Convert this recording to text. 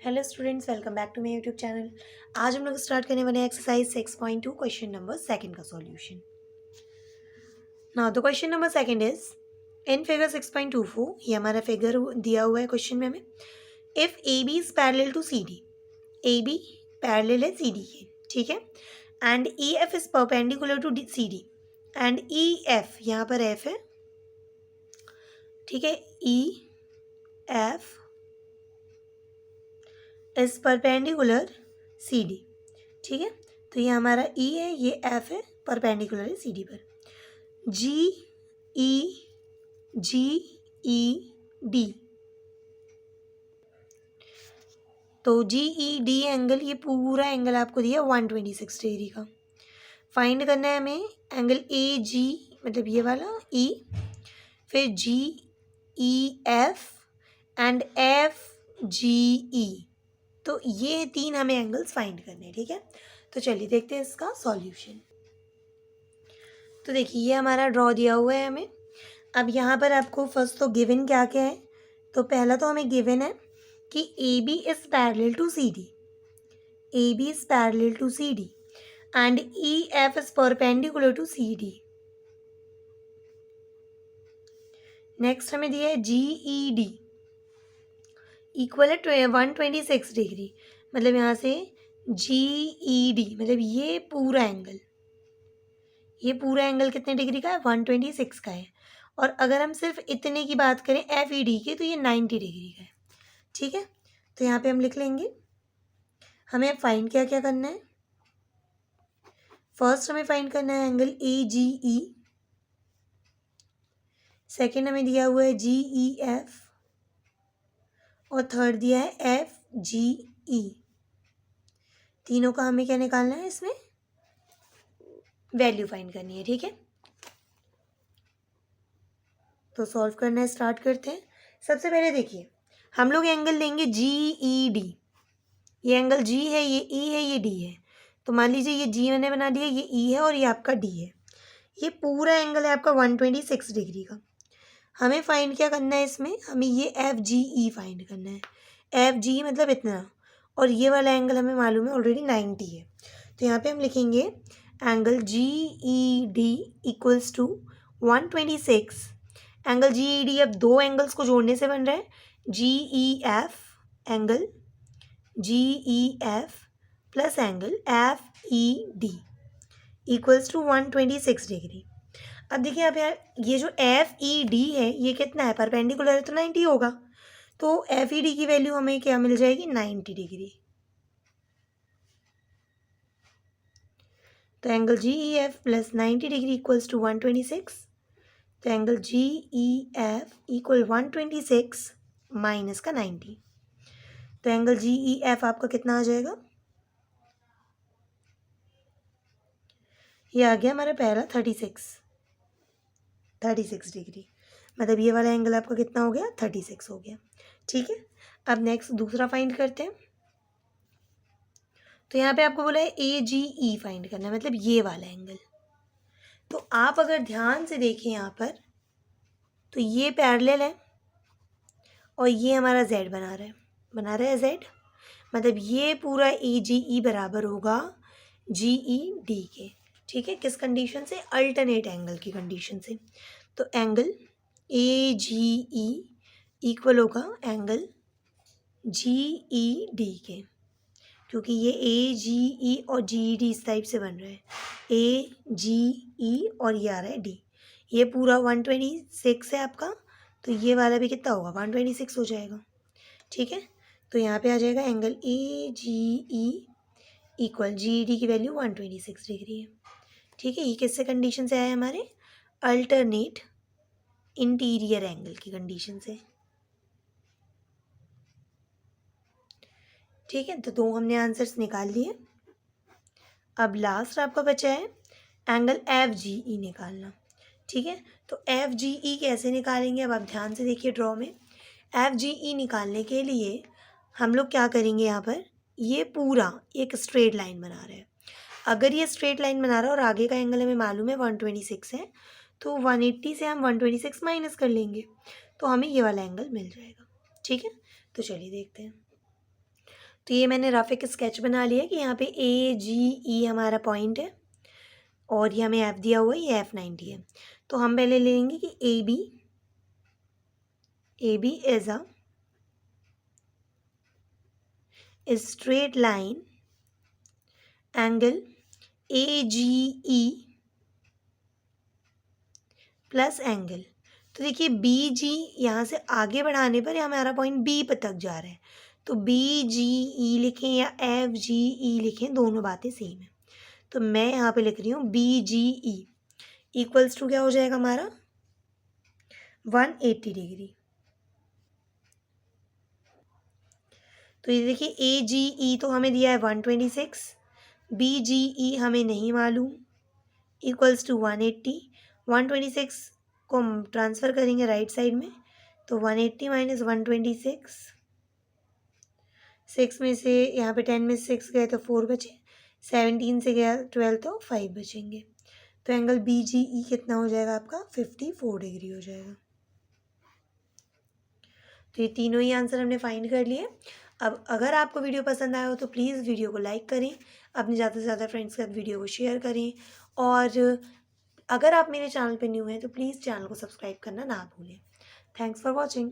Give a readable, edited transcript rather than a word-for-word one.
Hello students, welcome back to my YouTube channel. आज हम लोग स्टार्ट करने वाले हैं एक्सरसाइज 6.2 क्वेश्चन नंबर सेकंड का solution. Now the question number second is in figure 6.24। ये हमारा फिगर दिया हुआ है क्वेश्चन में हमें। If A B is parallel to C D, A B parallel है सी डी के, ठीक है, and E F is perpendicular to C D, and E F, यहाँ पर एफ है, ठीक है, E F is perpendicular C D, ठीक है। तो ये हमारा ई है, ये एफ है, परपेंडिकुलर है सी डी पर। जी ई डी, तो जी ई डी एंगल, ये पूरा एंगल आपको दिया 126 डिग्री का। फाइंड करना है हमें एंगल ए जी, मतलब ये वाला ई, फिर G E F and F G E. तो ये तीन हमें एंगल्स फाइंड करने हैं, ठीक है। तो चलिए देखते हैं इसका सॉल्यूशन। तो देखिए ये हमारा ड्रॉ दिया हुआ है हमें। अब यहाँ पर आपको फर्स्ट तो गिवन क्या क्या है, तो पहला तो हमें गिवन है कि A B is parallel to C D, A B is parallel to C D and E F is perpendicular to C D. Next हमें दिया है जी ई डी इक्वल है 126 डिग्री, मतलब यहाँ से जी ई डी, मतलब ये पूरा एंगल, ये पूरा एंगल कितने डिग्री का है, 126 का है। और अगर हम सिर्फ इतने की बात करें एफ ई डी की, तो ये 90 डिग्री का है, ठीक है। तो यहाँ पे हम लिख लेंगे, हमें फाइंड क्या क्या करना है। फर्स्ट हमें फाइंड करना है angle A G E, second हमें दिया हुआ है जी ई एफ, और थर्ड दिया है एफ जी ई। तीनों का हमें क्या निकालना है, इसमें वैल्यू फाइंड करनी है, ठीक है। तो सॉल्व करना है, स्टार्ट करते हैं। सबसे पहले देखिए हम लोग एंगल लेंगे जी ई डी, ये एंगल जी है, ये ई है, ये डी है। तो मान लीजिए ये जी मैंने बना दिया, ये ई है और ये आपका डी है। ये पूरा एंगल है आपका 126 डिग्री का। हमें फाइंड क्या करना है इसमें, हमें ये एफ जी ई फाइंड करना है। एफ जी मतलब इतना, और ये वाला एंगल हमें मालूम है ऑलरेडी 90 है। तो यहाँ पे हम लिखेंगे angle G E D equals to 126। Angle G E D अब दो एंगल्स को जोड़ने से बन रहा है, G E F, angle G E F plus angle F E D equals to 126 degree. अब देखिए आप यार, ये जो एफ ई डी है ये कितना है, परपेंडिकुलर है तो 90 होगा। तो एफ ई डी की वैल्यू हमें क्या मिल जाएगी, 90 डिग्री। तो angle G E F plus 90 degree equals to 126। तो angle G E F equal 126 minus का 90। तो एंगल जी ई एफ आपका कितना आ जाएगा, ये आ गया हमारा पहला 36 डिग्री, मतलब ये वाला एंगल आपका कितना हो गया, 36 हो गया, ठीक है। अब नेक्स्ट दूसरा फाइंड करते हैं। तो यहाँ पे आपको बोला है ए जी ई फाइंड करना है, मतलब ये वाला एंगल। तो आप अगर ध्यान से देखें यहाँ पर, तो ये पैरेलल है और ये हमारा जेड बना रहा है जेड, मतलब ये पूरा ए जी ई बराबर होगा जी ई डी के, ठीक है। किस कंडीशन से, अल्टरनेट एंगल की कंडीशन से। तो angle A G E equal होगा एंगल जी ई डी के, क्योंकि ये ए जी ई और जी ई डी इस टाइप से बन रहा है, ए जी ई और ये आ रहा है डी। ये पूरा 126 है आपका, तो ये वाला भी कितना होगा, 126 हो जाएगा, ठीक है। तो यहाँ पे आ जाएगा angle A G E equal G E D की वैल्यू 126 डिग्री है, ठीक है। ये किससे कंडीशन से आया है, हमारे अल्टरनेट इंटीरियर एंगल की कंडीशन से, ठीक है। तो दो हमने आंसर्स निकाल लिए। अब लास्ट आपका बचा है एंगल एफ जी ई निकालना, ठीक है। तो एफ जी ई कैसे निकालेंगे, अब आप ध्यान से देखिए ड्रॉ में। एफ जी ई निकालने के लिए हम लोग क्या करेंगे, यहाँ पर ये पूरा एक स्ट्रेट लाइन बना रहे हैं। अगर ये स्ट्रेट लाइन बना रहा है और आगे का एंगल हमें मालूम है 126 है, तो 180 से हम 126 माइनस कर लेंगे, तो हमें ये वाला एंगल मिल जाएगा, ठीक है। तो चलिए देखते हैं। तो ये मैंने रफ एक स्केच बना लिया कि यहाँ पे AGE हमारा पॉइंट है और ये हमें F दिया हुआ है, ये F90 है। तो हम पहले ले लेंगे कि AB is a straight line angle AGE plus angle. तो देखिए BG यहाँ से आगे बढ़ाने पर हमारा पॉइंट B पर तक जा रहा है, तो BGE लिखें या FGE लिखें, दोनों बातें सेम है। तो मैं यहाँ पे लिख रही हूँ BGE इक्वल्स टू क्या हो जाएगा हमारा 180 डिग्री। तो ये देखिए AGE तो हमें दिया है 126, BGE हमें नहीं मालूम, इक्वल्स टू 180। 126 को हम ट्रांसफ़र करेंगे राइट साइड में, तो 180 माइनस 126, 6 में से यहाँ पे 10 में 6 गए तो 4 बचे, 17 से गया 12 तो 5 बचेंगे। तो एंगल BGE कितना हो जाएगा आपका 54 डिग्री हो जाएगा। तो ये तीनों ही आंसर हमने फाइंड कर लिए। अब अगर आपको वीडियो पसंद आया हो तो प्लीज़ वीडियो को लाइक करें, अपने ज़्यादा से ज़्यादा फ्रेंड्स के साथ वीडियो को शेयर करें, और अगर आप मेरे चैनल पे न्यू हैं तो प्लीज़ चैनल को सब्सक्राइब करना ना भूलें। Thanks for watching.